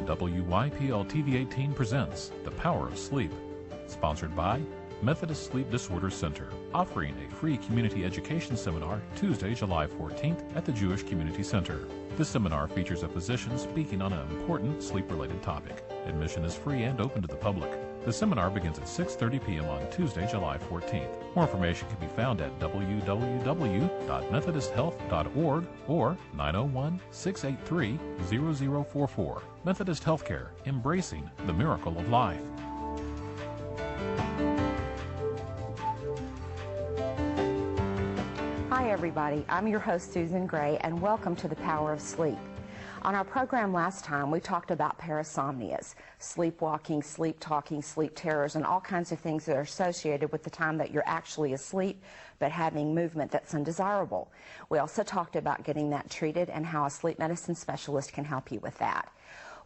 WYPL TV 18 presents The Power of Sleep, sponsored by Methodist Sleep Disorder Center, offering a free community education seminar Tuesday, July 14th at the Jewish Community Center. This seminar features a physician speaking on an important sleep-related topic. Admission is free and open to the public. The seminar begins at 6:30 p.m. on Tuesday, July 14th. More information can be found at www.methodisthealth.org or 901-683-0044. Methodist Healthcare, embracing the miracle of life. Hi everybody, I'm your host Susan Gray and welcome to The Power of Sleep. On our program last time we talked about parasomnias, sleepwalking, sleep talking, sleep terrors, and all kinds of things that are associated with the time that you're actually asleep but having movement that's undesirable. We also talked about getting that treated and how a sleep medicine specialist can help you with that.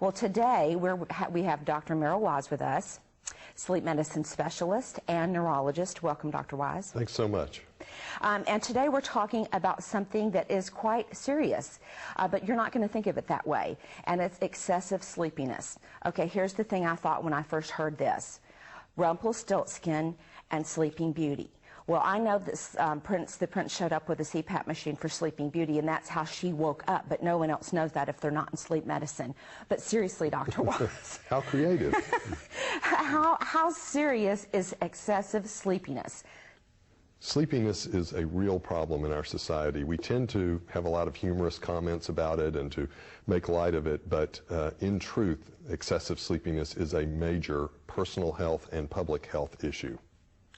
Well, today we have Dr. Merrill Wise with us, sleep medicine specialist and neurologist. Welcome, Dr. Wise. Thanks so much. And today we're talking about something that is quite serious, but you're not going to think of it that way, and it's excessive sleepiness. Okay, here's the thing I thought when I first heard this. Rumpelstiltskin and Sleeping Beauty. Well, I know that the prince showed up with a CPAP machine for Sleeping Beauty, and that's how she woke up, but no one else knows that if they're not in sleep medicine. But seriously, Dr. Wise. How creative. How serious is excessive sleepiness? Sleepiness is a real problem in our society. We tend to have a lot of humorous comments about it and to make light of it, but in truth, excessive sleepiness is a major personal health and public health issue.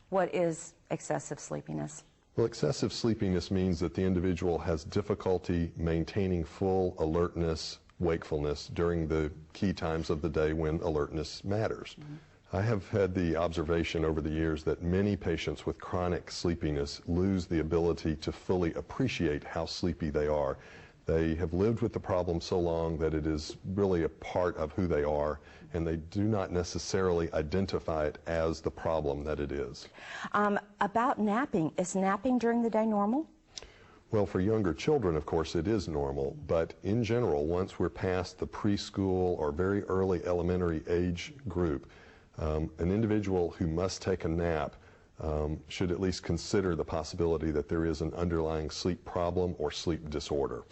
What is excessive sleepiness? Well, excessive sleepiness means that the individual has difficulty maintaining full alertness, wakefulness during the key times of the day when alertness matters. Mm-hmm. I have had the observation over the years that many patients with chronic sleepiness lose the ability to fully appreciate how sleepy they are. They have lived with the problem so long that it is really a part of who they are, and they do not necessarily identify it as the problem that it is. About napping, is napping during the day normal? Well, for younger children, of course, it is normal, but in general, once we're past the preschool or very early elementary age group, an individual who must take a nap should at least consider the possibility that there is an underlying sleep problem or sleep disorder.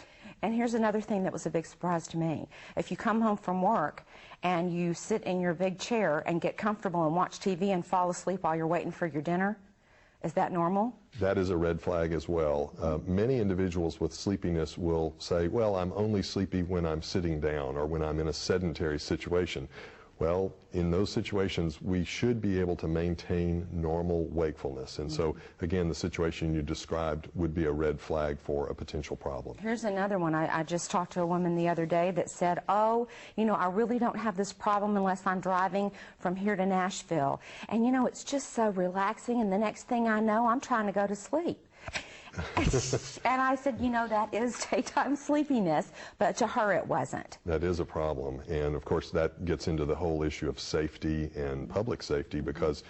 And here's another thing that was a big surprise to me. If you come home from work and you sit in your big chair and get comfortable and watch TV and fall asleep while you're waiting for your dinner, is that normal? That is a red flag as well. Many individuals with sleepiness will say, well, I'm only sleepy when I'm sitting down or when I'm in a sedentary situation. Well, in those situations, we should be able to maintain normal wakefulness. And so, again, the situation you described would be a red flag for a potential problem. Here's another one. I just talked to a woman the other day that said, oh, you know, I really don't have this problem unless I'm driving from here to Nashville. And, you know, it's just so relaxing, and the next thing I know, I'm trying to go to sleep. And I said, you know, that is daytime sleepiness, but to her it wasn't. That is a problem, and of course that gets into the whole issue of safety and public safety, because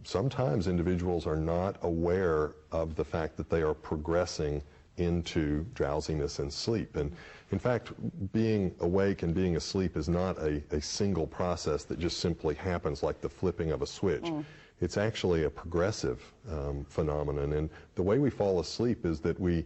sometimes individuals are not aware of the fact that they are progressing into drowsiness and sleep. And in fact, being awake and being asleep is not a single process that just simply happens like the flipping of a switch. It's actually a progressive phenomenon, and the way we fall asleep is that we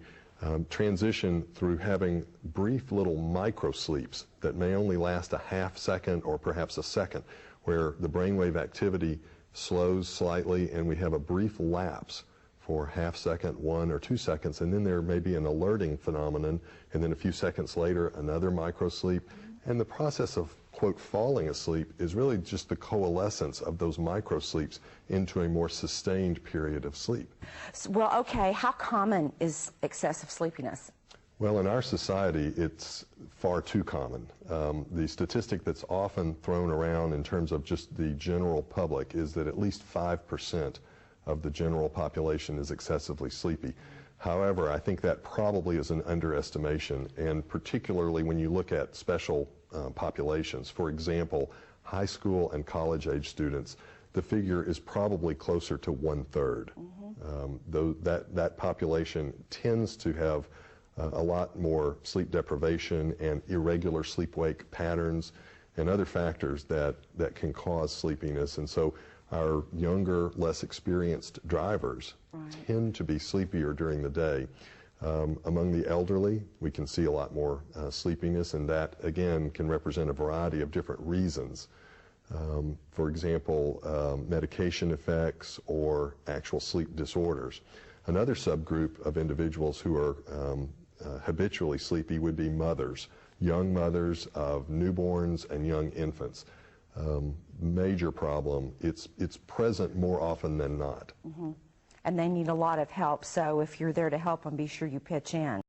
transition through having brief little micro sleeps that may only last a half second or perhaps a second, where the brainwave activity slows slightly and we have a brief lapse for half second, 1 or 2 seconds, and then there may be an alerting phenomenon, and then a few seconds later another micro sleep. And the process of, quote, falling asleep is really just the coalescence of those micro sleeps into a more sustained period of sleep. Well, okay, how common is excessive sleepiness? Well, in our society, it's far too common. The statistic that's often thrown around in terms of just the general public is that at least 5% of the general population is excessively sleepy. However, I think that probably is an underestimation, and particularly when you look at special populations. For example, high school and college age students, the figure is probably closer to 1/3. Though that population tends to have a lot more sleep deprivation and irregular sleep-wake patterns and other factors that can cause sleepiness. And so our younger, less experienced drivers tend to be sleepier during the day. Among the elderly, we can see a lot more sleepiness, and that, again, can represent a variety of different reasons. For example, medication effects or actual sleep disorders. Another subgroup of individuals who are habitually sleepy would be mothers, young mothers of newborns and young infants. Major problem. It's present more often than not. And they need a lot of help, so if you're there to help them, be sure you pitch in.